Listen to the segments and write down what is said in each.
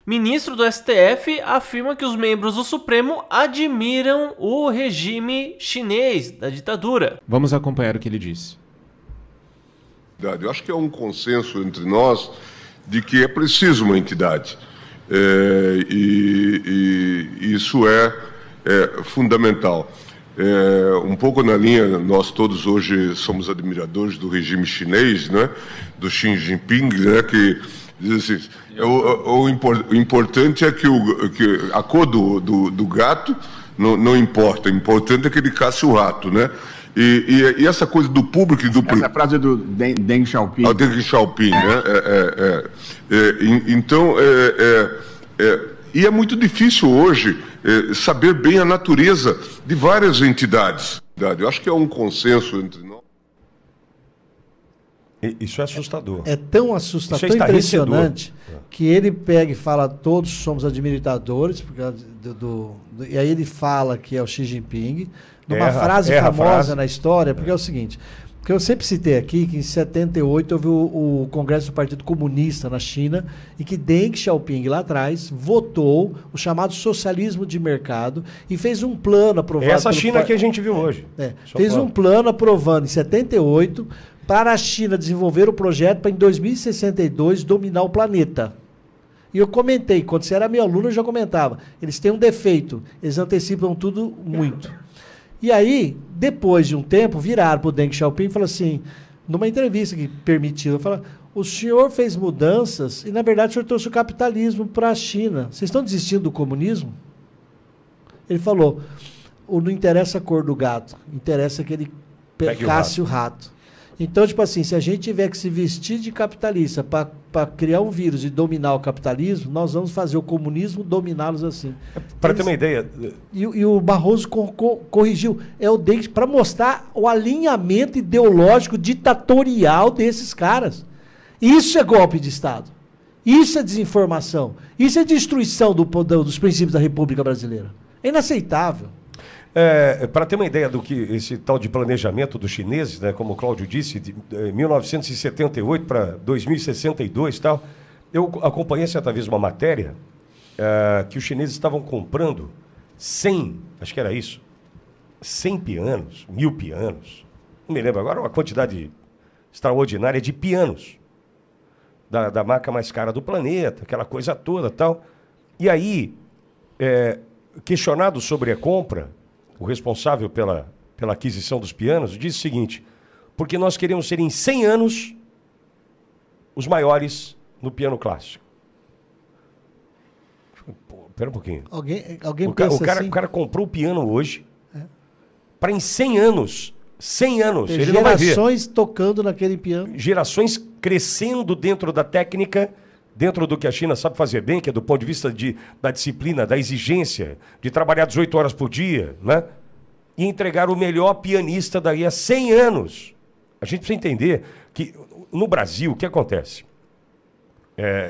Ministro do STF afirma que os membros do Supremo admiram o regime chinês da ditadura. Vamos acompanhar o que ele disse. Eu acho que é um consenso entre nós de que é preciso uma entidade. Isso é fundamental. Um pouco na linha, nós todos hoje somos admiradores do regime chinês, né, do Xi Jinping, né, que diz assim, o importante é que a cor do gato não importa, o importante é que ele caça o rato, né? E essa coisa do público e do... Essa frase do Deng Xiaoping. Deng Xiaoping, né? Então, e é muito difícil hoje saber bem a natureza de várias entidades. Eu acho que é um consenso entre nós. Isso é assustador. É tão assustador, tão impressionante, que ele pega e fala, todos somos admiradores, e aí ele fala que é o Xi Jinping, numa frase famosa na história, porque é o seguinte, porque eu sempre citei aqui que em 78 houve o Congresso do Partido Comunista na China, e que Deng Xiaoping lá atrás votou o chamado socialismo de mercado e fez um plano aprovado... Essa China que a gente viu hoje. Fez um plano aprovando em 78 para a China desenvolver o projeto para em 2062 dominar o planeta. E eu comentei, quando você era meu aluno eu já comentava, eles têm um defeito, eles antecipam tudo muito. E aí, depois de um tempo, viraram para o Deng Xiaoping e falaram assim, numa entrevista que permitiu, falaram, o senhor fez mudanças e, na verdade, o senhor trouxe o capitalismo para a China. Vocês estão desistindo do comunismo? Ele falou, não interessa a cor do gato, interessa que ele casse o rato. Então, tipo assim, se a gente tiver que se vestir de capitalista para criar um vírus e dominar o capitalismo, nós vamos fazer o comunismo dominá-los assim. Para ter uma ideia... E o Barroso corrigiu. É o Deng para mostrar o alinhamento ideológico ditatorial desses caras. Isso é golpe de Estado. Isso é desinformação. Isso é destruição dos princípios da República Brasileira. É inaceitável. Para ter uma ideia do que esse tal de planejamento dos chineses, né, como o Cláudio disse, de 1978 para 2062 e tal, eu acompanhei certa vez uma matéria que os chineses estavam comprando 100, acho que era isso, 100 pianos, 1000 pianos, não me lembro agora, uma quantidade extraordinária de pianos, da marca mais cara do planeta, aquela coisa toda tal. E aí, questionado sobre a compra, o responsável pela aquisição dos pianos, disse o seguinte, porque nós queremos ser em 100 anos os maiores no piano clássico. Pô, pera um pouquinho. Alguém pensa assim? O cara comprou o piano hoje para em 100 anos, ele não vai ver. Gerações tocando naquele piano. Gerações crescendo dentro da técnica, dentro do que a China sabe fazer bem, que é do ponto de vista da disciplina, da exigência, de trabalhar 18 horas por dia, né? E entregar o melhor pianista daí a 100 anos. A gente precisa entender que no Brasil, o que acontece?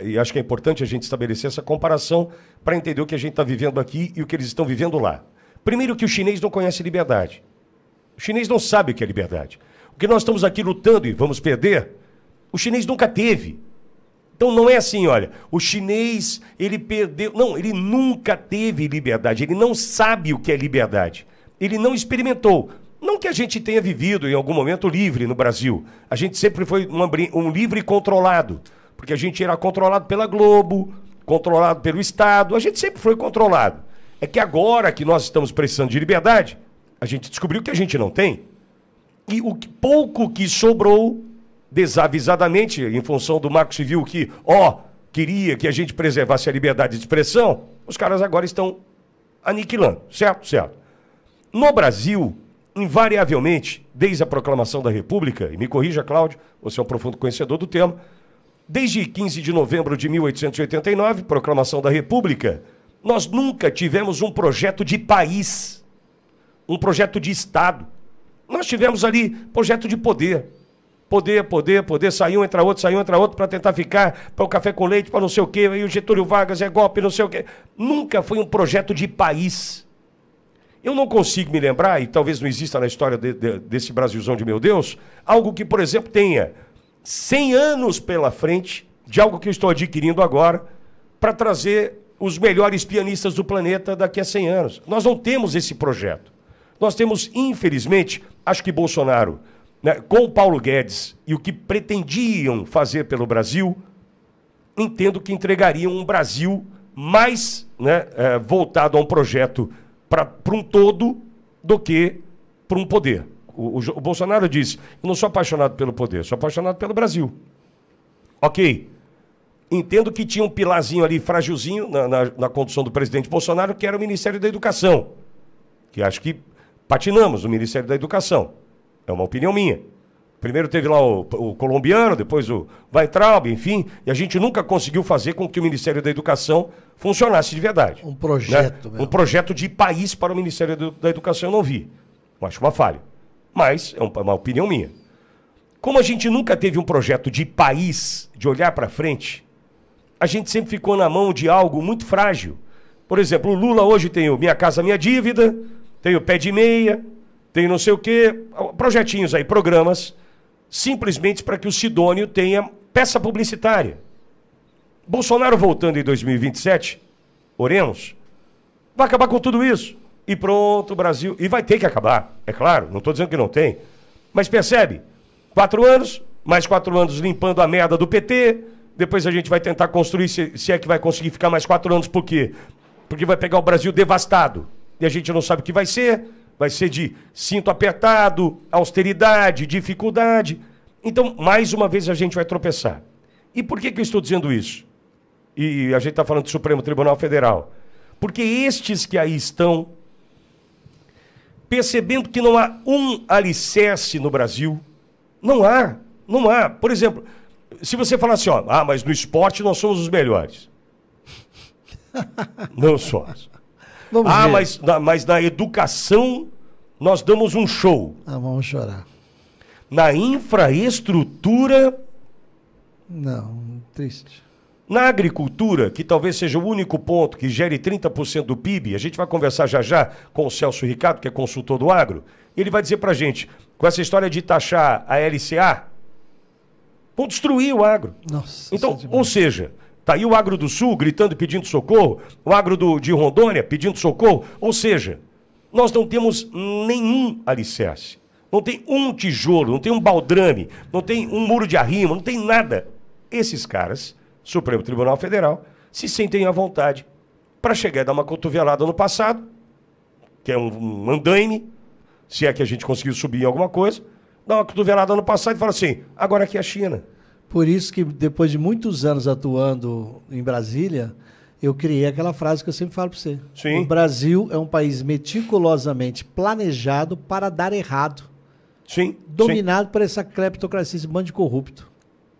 E acho que é importante a gente estabelecer essa comparação para entender o que a gente está vivendo aqui e o que eles estão vivendo lá. Primeiro que o chinês não conhece liberdade. O chinês não sabe o que é liberdade. O que nós estamos aqui lutando e vamos perder, o chinês nunca teve. Então não é assim, olha, o chinês, ele perdeu... Não, ele nunca teve liberdade, ele não sabe o que é liberdade. Ele não experimentou. Não que a gente tenha vivido em algum momento livre no Brasil. A gente sempre foi um livre controlado, porque a gente era controlado pela Globo, controlado pelo Estado, a gente sempre foi controlado. É que agora que nós estamos precisando de liberdade, a gente descobriu que a gente não tem. E o pouco que sobrou... desavisadamente, em função do Marco Civil que, queria que a gente preservasse a liberdade de expressão, os caras agora estão aniquilando, certo? Certo. No Brasil, invariavelmente, desde a proclamação da República, e me corrija, Cláudio, você é um profundo conhecedor do tema, desde 15 de novembro de 1889, proclamação da República, nós nunca tivemos um projeto de país, um projeto de Estado. Nós tivemos ali projeto de poder. Poder, saiu, entra outro para tentar ficar, para o café com leite, para não sei o quê, aí o Getúlio Vargas é golpe, não sei o quê. Nunca foi um projeto de país. Eu não consigo me lembrar, e talvez não exista na história desse Brasilzão de meu Deus, algo que, por exemplo, tenha 100 anos pela frente de algo que eu estou adquirindo agora, para trazer os melhores pianistas do planeta daqui a 100 anos. Nós não temos esse projeto. Nós temos, infelizmente, acho que Bolsonaro, né, com o Paulo Guedes e o que pretendiam fazer pelo Brasil, entendo que entregariam um Brasil mais, né, voltado a um projeto para um todo do que para um poder. O Bolsonaro disse, eu não sou apaixonado pelo poder, sou apaixonado pelo Brasil. Ok. Entendo que tinha um pilarzinho ali, frágilzinho, na condução do presidente Bolsonaro, que era o Ministério da Educação. Que acho que patinamos no Ministério da Educação. É uma opinião minha. Primeiro teve lá o colombiano, depois o Weintraub, enfim, e a gente nunca conseguiu fazer com que o Ministério da Educação funcionasse de verdade. Um projeto, né? Um projeto de país para o Ministério da Educação eu não vi. Eu acho uma falha. Mas é uma opinião minha. Como a gente nunca teve um projeto de país, de olhar para frente, a gente sempre ficou na mão de algo muito frágil. Por exemplo, o Lula hoje tem o Minha Casa Minha Dívida, tem o Pé de Meia, tem não sei o quê, projetinhos aí, programas, simplesmente para que o Sidônio tenha peça publicitária. Bolsonaro voltando em 2027, oremos, vai acabar com tudo isso. E pronto, o Brasil... E vai ter que acabar, é claro, não estou dizendo que não tem. Mas percebe, 4 anos, mais 4 anos limpando a merda do PT, depois a gente vai tentar construir, se é que vai conseguir ficar mais 4 anos, por quê? Porque vai pegar o Brasil devastado. E a gente não sabe o que vai ser de cinto apertado, austeridade, dificuldade. Então, mais uma vez a gente vai tropeçar. E por que eu estou dizendo isso? E a gente está falando do Supremo Tribunal Federal. Porque estes que aí estão, percebendo que não há um alicerce no Brasil, não há. Por exemplo, se você falar assim, ó, mas no esporte nós somos os melhores. Não somos. Vamos ver. Mas na educação nós damos um show. Vamos chorar. Na infraestrutura... Não, triste. Na agricultura, que talvez seja o único ponto que gere 30% do PIB, a gente vai conversar já com o Celso Ricardo, que é consultor do agro, e ele vai dizer pra gente, com essa história de taxar a LCA, vão destruir o agro. Nossa, então, ou seja, tá aí o agro do Sul gritando e pedindo socorro, o agro de Rondônia pedindo socorro, ou seja, nós não temos nenhum alicerce, não tem um tijolo, não tem um baldrame, não tem um muro de arrimo, não tem nada. Esses caras... Supremo Tribunal Federal, se sentem à vontade para chegar e dar uma cotovelada no passado, que é um andaime, se é que a gente conseguiu subir em alguma coisa, dá uma cotovelada no passado e fala assim, agora aqui é a China. Por isso que depois de muitos anos atuando em Brasília, eu criei aquela frase que eu sempre falo para você. Sim. O Brasil é um país meticulosamente planejado para dar errado. Sim. Dominado por essa cleptocracia, esse bando de corrupto.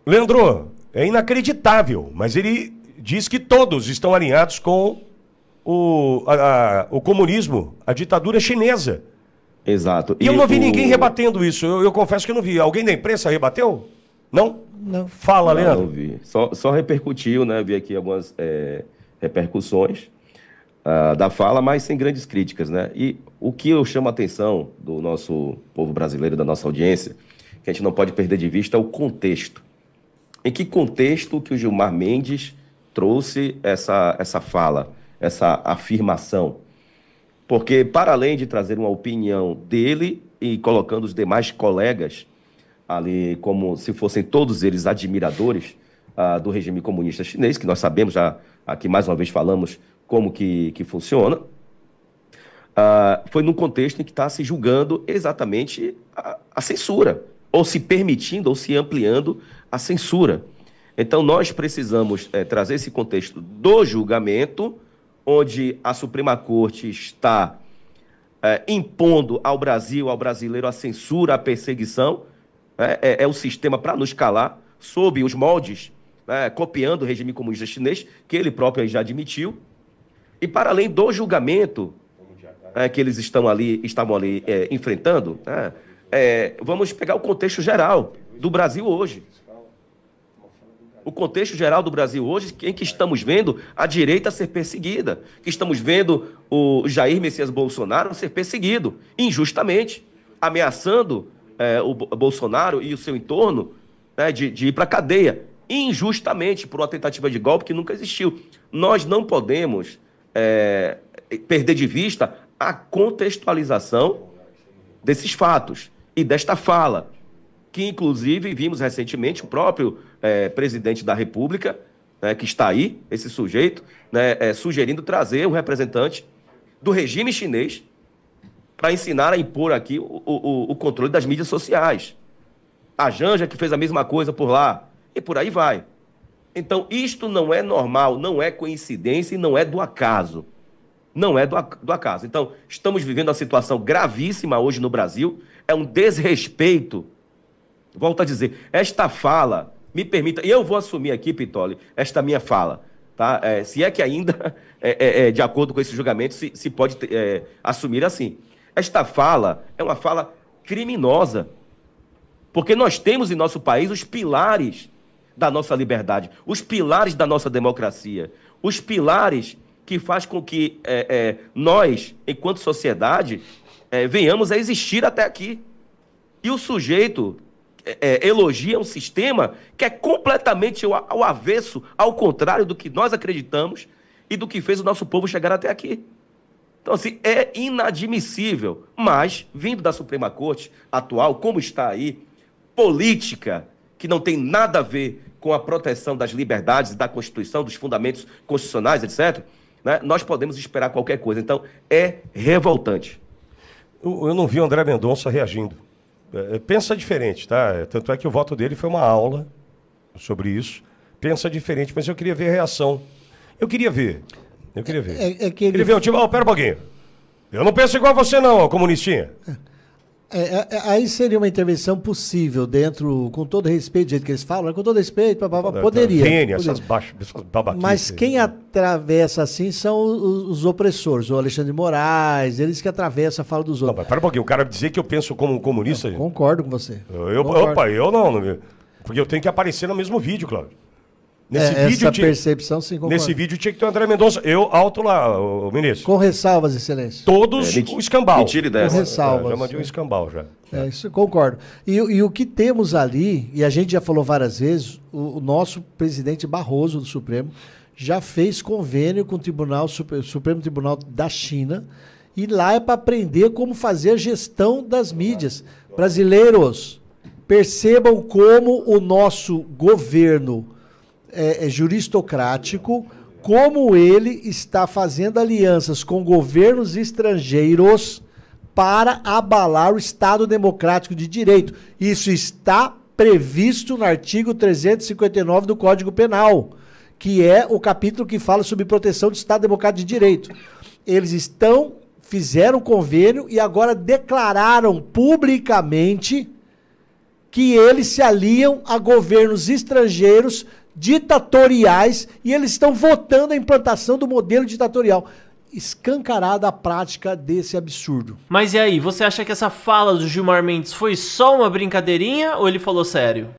Leandro, é inacreditável, mas ele diz que todos estão alinhados com o comunismo, a ditadura chinesa. Exato. E eu não vi ninguém rebatendo isso, eu confesso que eu não vi. Alguém da imprensa rebateu? Não? Não. Fala, Leandro. Não vi. Só repercutiu, né? Vi aqui algumas repercussões da fala, mas sem grandes críticas, né? E o que eu chamo a atenção do nosso povo brasileiro, da nossa audiência, que a gente não pode perder de vista, é o contexto. Em que contexto que o Gilmar Mendes trouxe essa fala, essa afirmação? Porque, para além de trazer uma opinião dele e colocando os demais colegas ali como se fossem todos eles admiradores do regime comunista chinês, que nós sabemos, já aqui mais uma vez falamos como que funciona, foi num contexto em que está se julgando exatamente a censura, ou se permitindo, ou se ampliando a censura. Então, nós precisamos trazer esse contexto do julgamento, onde a Suprema Corte está impondo ao Brasil, ao brasileiro, a censura, a perseguição. É o sistema para nos calar, sob os moldes, copiando o regime comunista chinês, que ele próprio já admitiu. E, para além do julgamento que eles estavam ali enfrentando, vamos pegar o contexto geral do Brasil hoje. O contexto geral do Brasil hoje, em que estamos vendo a direita ser perseguida, que estamos vendo o Jair Messias Bolsonaro ser perseguido, injustamente, ameaçando o Bolsonaro e o seu entorno de ir para a cadeia. injustamente por uma tentativa de golpe que nunca existiu. Nós não podemos perder de vista a contextualização desses fatos e desta fala, que inclusive vimos recentemente o próprio presidente da República, que está aí, esse sujeito, sugerindo trazer um representante do regime chinês para ensinar a impor aqui o controle das mídias sociais. A Janja, que fez a mesma coisa por lá, e por aí vai. Então, isto não é normal, não é coincidência e não é do acaso. Não é do acaso. Então, estamos vivendo uma situação gravíssima hoje no Brasil, é um desrespeito. Volto a dizer, esta fala, me permita, e eu vou assumir aqui, Pitoli, esta minha fala, tá? Se é que ainda, de acordo com esse julgamento, se pode assumir assim. Esta fala é uma fala criminosa, porque nós temos em nosso país os pilares da nossa liberdade, os pilares da nossa democracia, os pilares que faz com que nós, enquanto sociedade, venhamos a existir até aqui. E o sujeito elogia um sistema que é completamente ao avesso, ao contrário do que nós acreditamos e do que fez o nosso povo chegar até aqui. Então, assim, é inadmissível, mas, vindo da Suprema Corte atual, como está aí, política que não tem nada a ver com a proteção das liberdades, da Constituição, dos fundamentos constitucionais, etc., né, nós podemos esperar qualquer coisa. Então, é revoltante. Eu não vi o André Mendonça reagindo. Pensa diferente, tá? Tanto é que o voto dele foi uma aula sobre isso. Pensa diferente, mas eu queria ver a reação. Eu queria ver. Queria ver o time. Pera um pouquinho. Eu não penso igual a você não, comunistinha. Aí seria uma intervenção possível dentro, com todo respeito, do jeito que eles falam, com todo respeito, poderia. Essas babaquices. Mas quem atravessa assim são os opressores, o Alexandre de Moraes, eles que atravessam a fala dos outros. Não, mas pera um pouquinho, o cara dizer que eu penso como um comunista... Eu concordo com você. Eu não, porque eu tenho que aparecer no mesmo vídeo, Cláudio. Percepção, sim, concordo. Nesse vídeo tinha que ter o André Mendonça. Eu alto lá, o ministro. Com ressalvas, excelência. Todos o escambau. Mentira dessa. Com ressalvas. Já mandei um escambau, já. Isso, concordo. E o que temos ali, e a gente já falou várias vezes, o nosso presidente Barroso do Supremo já fez convênio com o Supremo Tribunal da China, e lá é para aprender como fazer a gestão das mídias. Brasileiros, percebam como o nosso governo juristocrático, como ele está fazendo alianças com governos estrangeiros para abalar o Estado Democrático de Direito. Isso está previsto no artigo 359 do Código Penal, que é o capítulo que fala sobre proteção do Estado Democrático de Direito. Eles fizeram convênio e agora declararam publicamente que eles se aliam a governos estrangeiros ditatoriais e eles estão votando a implantação do modelo ditatorial. Escancarada a prática desse absurdo. Mas e aí, você acha que essa fala do Gilmar Mendes foi só uma brincadeirinha ou ele falou sério?